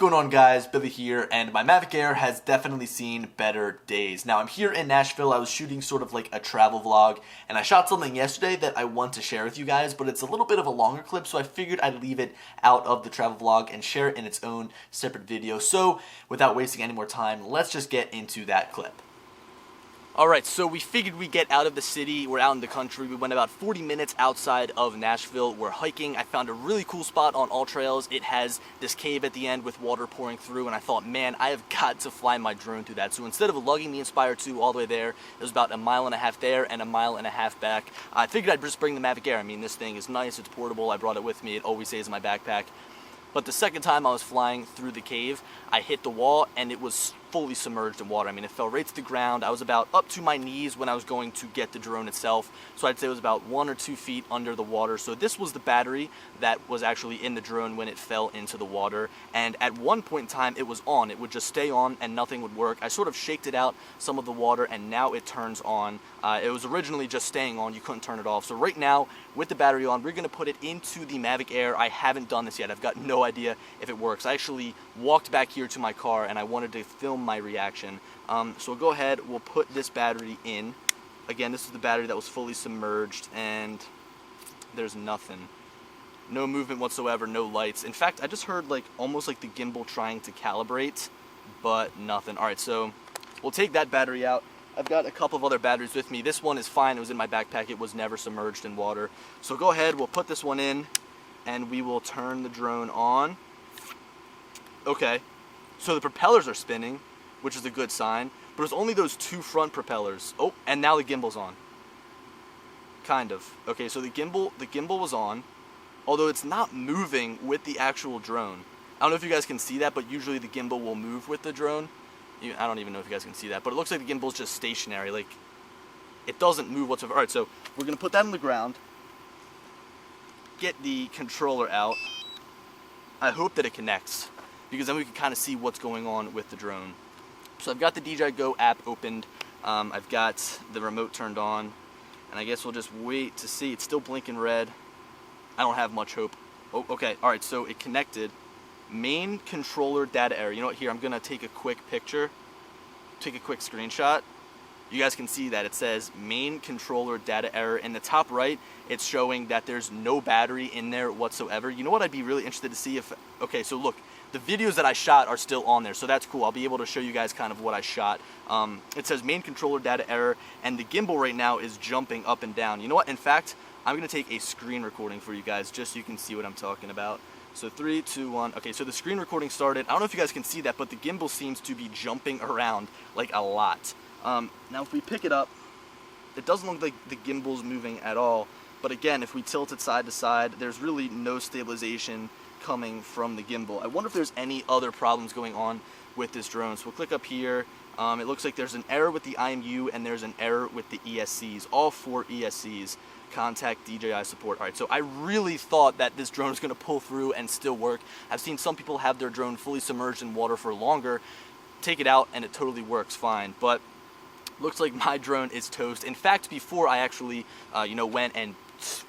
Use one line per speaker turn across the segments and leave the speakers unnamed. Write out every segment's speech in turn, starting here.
going on, guys? Billy here, and my Mavic Air has definitely seen better days. Now, I'm here in Nashville. I was shooting sort of like a travel vlog, and I shot something yesterday that I want to share with you guys, but it's a little bit of a longer clip, so I figured I'd leave it out of the travel vlog and share it in its own separate video. So, without wasting any more time, let's just get into that clip. Alright, so we figured we'd get out of the city. We're out in the country. We went about 40 minutes outside of Nashville. We're hiking. I found a really cool spot on All Trails. It has this cave at the end with water pouring through, and I thought, man, I have got to fly my drone through that. So instead of lugging the Inspire 2 all the way there, it was about a mile and a half there and a mile and a half back. I figured I'd just bring the Mavic Air. I mean, this thing is nice. It's portable. I brought it with me. It always stays in my backpack. But the second time I was flying through the cave, I hit the wall and it was fully submerged in water. I mean, it fell right to the ground. I was about up to my knees when I was going to get the drone itself. So I'd say it was about 1 or 2 feet under the water. So this was the battery that was actually in the drone when it fell into the water. And at one point in time, it was on. It would just stay on and nothing would work. I sort of shaked it out, some of the water, and now it turns on. It was originally just staying on. You couldn't turn it off. So right now, with the battery on, we're going to put it into the Mavic Air. I haven't done this yet. I've got no idea if it works. I actually walked back here to my car and I wanted to film my reaction. So we'll go ahead, we'll put this battery in. Again, this is the battery that was fully submerged and there's nothing. No movement whatsoever, no lights. In fact, I just heard like almost like the gimbal trying to calibrate, but nothing. Alright, so we'll take that battery out. I've got a couple of other batteries with me. This one is fine. It was in my backpack. It was never submerged in water. So go ahead, we'll put this one in and we will turn the drone on. Okay, so the propellers are spinning, which is a good sign, but it's only those 2 front propellers. Oh, and now the gimbal's on. Kind of. Okay, so the gimbal was on, although it's not moving with the actual drone. I don't know if you guys can see that, but usually the gimbal will move with the drone. I don't even know if you guys can see that, but it looks like the gimbal's just stationary. Like, it doesn't move whatsoever. Alright, so we're going to put that on the ground, get the controller out. I hope that it connects, because then we can kind of see what's going on with the drone. So I've got the DJI Go app opened, I've got the remote turned on, and I guess we'll just wait to see. It's still blinking red. I don't have much hope. Oh, okay, alright, so it connected. Main controller data error. You know what, here, I'm going to take a quick picture, take a quick screenshot. You guys can see that it says main controller data error. In the top right, it's showing that there's no battery in there whatsoever. You know what I'd be really interested to see if, okay, so look, the videos that I shot are still on there, so that's cool. I'll be able to show you guys kind of what I shot. It says main controller data error, and the gimbal right now is jumping up and down. You know what, in fact, I'm going to take a screen recording for you guys just so you can see what I'm talking about. So 3, 2, 1. Okay, so the screen recording started. I don't know if you guys can see that, but the gimbal seems to be jumping around like a lot. Now if we pick it up, it doesn't look like the gimbal's moving at all. But again, if we tilt it side to side, there's really no stabilization coming from the gimbal. I wonder if there's any other problems going on with this drone. So we'll click up here. It looks like there's an error with the IMU and there's an error with the ESCs. All 4 ESCs. Contact DJI support. Alright, so I really thought that this drone is going to pull through and still work. I've seen some people have their drone fully submerged in water for longer, take it out, and it totally works fine. But looks like my drone is toast. In fact, before I actually, went and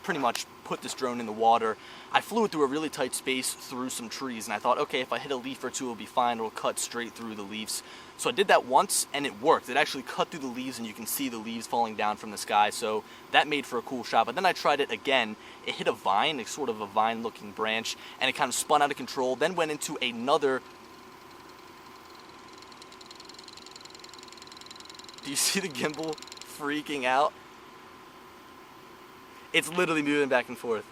pretty much put this drone in the water, I flew it through a really tight space through some trees, and I thought, okay, if I hit a leaf or two, it'll be fine. It'll cut straight through the leaves. So I did that once, and it worked. It actually cut through the leaves, and you can see the leaves falling down from the sky, so that made for a cool shot. But then I tried it again. It hit a vine, it's sort of a vine-looking branch, and it kind of spun out of control, then went into another... Do you see the gimbal freaking out? It's literally moving back and forth.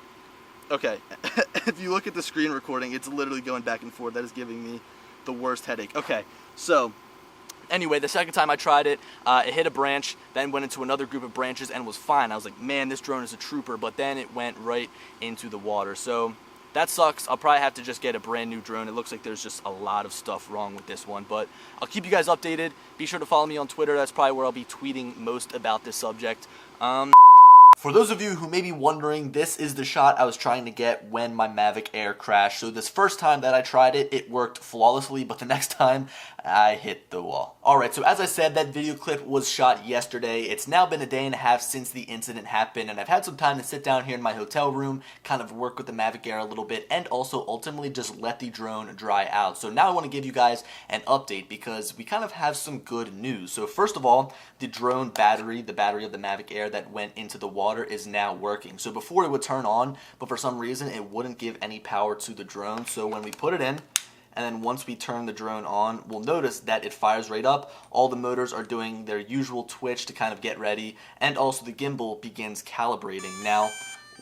Okay, if you look at the screen recording, it's literally going back and forth. That is giving me the worst headache. Okay, so anyway, the second time I tried it, it hit a branch, then went into another group of branches and was fine. I was like, man, this drone is a trooper, but then it went right into the water. So that sucks. I'll probably have to just get a brand new drone. It looks like there's just a lot of stuff wrong with this one, but I'll keep you guys updated. Be sure to follow me on Twitter. That's probably where I'll be tweeting most about this subject. For those of you who may be wondering, this is the shot I was trying to get when my Mavic Air crashed. So this first time that I tried it, it worked flawlessly, but the next time I hit the wall. Alright, so as I said, that video clip was shot yesterday. It's now been a day and a half since the incident happened, and I've had some time to sit down here in my hotel room, kind of work with the Mavic Air a little bit, and also ultimately just let the drone dry out. So now I want to give you guys an update because we kind of have some good news. So first of all, the drone battery, the battery of the Mavic Air that went into the water is now working. So before it would turn on, but for some reason it wouldn't give any power to the drone. So when we put it in, and then once we turn the drone on, we'll notice that it fires right up. All the motors are doing their usual twitch to kind of get ready, and also the gimbal begins calibrating. Now,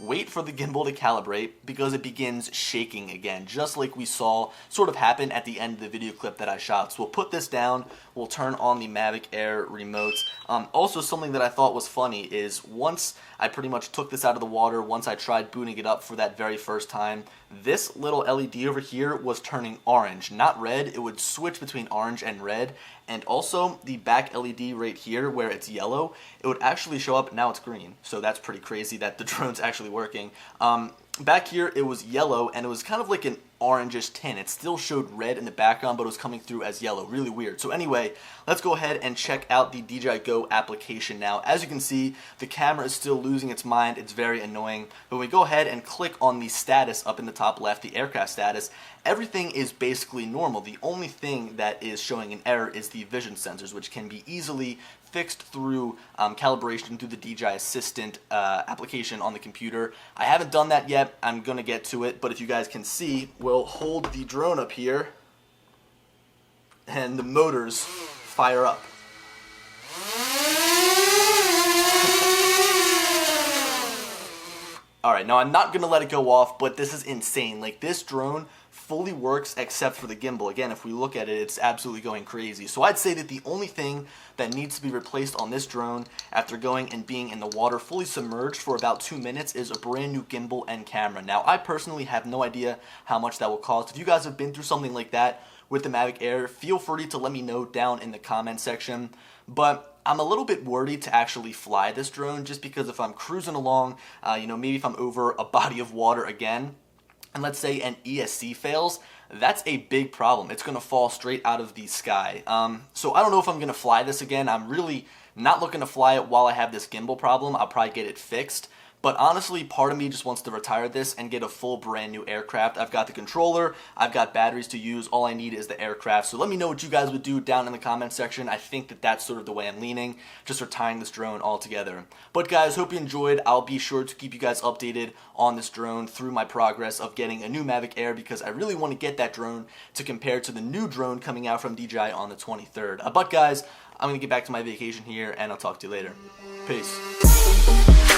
wait for the gimbal to calibrate because it begins shaking again, just like we saw sort of happen at the end of the video clip that I shot. So we'll put this down, we'll turn on the Mavic Air remotes. Also, something that I thought was funny is once I pretty much took this out of the water, once I tried booting it up for that very first time, this little LED over here was turning orange, not red. It would switch between orange and red. And also the back LED right here where it's yellow, it would actually show up, now it's green. So that's pretty crazy that the drone's actually working. Back here it was yellow and it was kind of like an orangish tint. It still showed red in the background, but it was coming through as yellow. Really weird. So anyway, let's go ahead and check out the DJI Go application now. As you can see, the camera is still losing its mind. It's very annoying. But when we go ahead and click on the status up in the top left, the aircraft status, everything is basically normal. The only thing that is showing an error is the vision sensors, which can be easily fixed through calibration through the DJI Assistant application on the computer. I haven't done that yet. I'm going to get to it, but if you guys can see, we'll hold the drone up here and the motors fire up. Alright, now I'm not going to let it go off, but this is insane. Like, this drone fully works except for the gimbal. Again, if we look at it, it's absolutely going crazy. So I'd say that the only thing that needs to be replaced on this drone after going and being in the water fully submerged for about 2 minutes is a brand new gimbal and camera. Now, I personally have no idea how much that will cost. If you guys have been through something like that with the Mavic Air, feel free to let me know down in the comment section. But I'm a little bit worried to actually fly this drone just because if I'm cruising along, maybe if I'm over a body of water again, and let's say an ESC fails, that's a big problem. It's going to fall straight out of the sky. So I don't know if I'm going to fly this again. I'm really not looking to fly it while I have this gimbal problem. I'll probably get it fixed. But honestly, part of me just wants to retire this and get a full brand new aircraft. I've got the controller, I've got batteries to use, all I need is the aircraft. So let me know what you guys would do down in the comment section. I think that that's sort of the way I'm leaning, just retiring this drone altogether. But guys, hope you enjoyed. I'll be sure to keep you guys updated on this drone through my progress of getting a new Mavic Air because I really want to get that drone to compare to the new drone coming out from DJI on the 23rd. But guys, I'm going to get back to my vacation here and I'll talk to you later. Peace.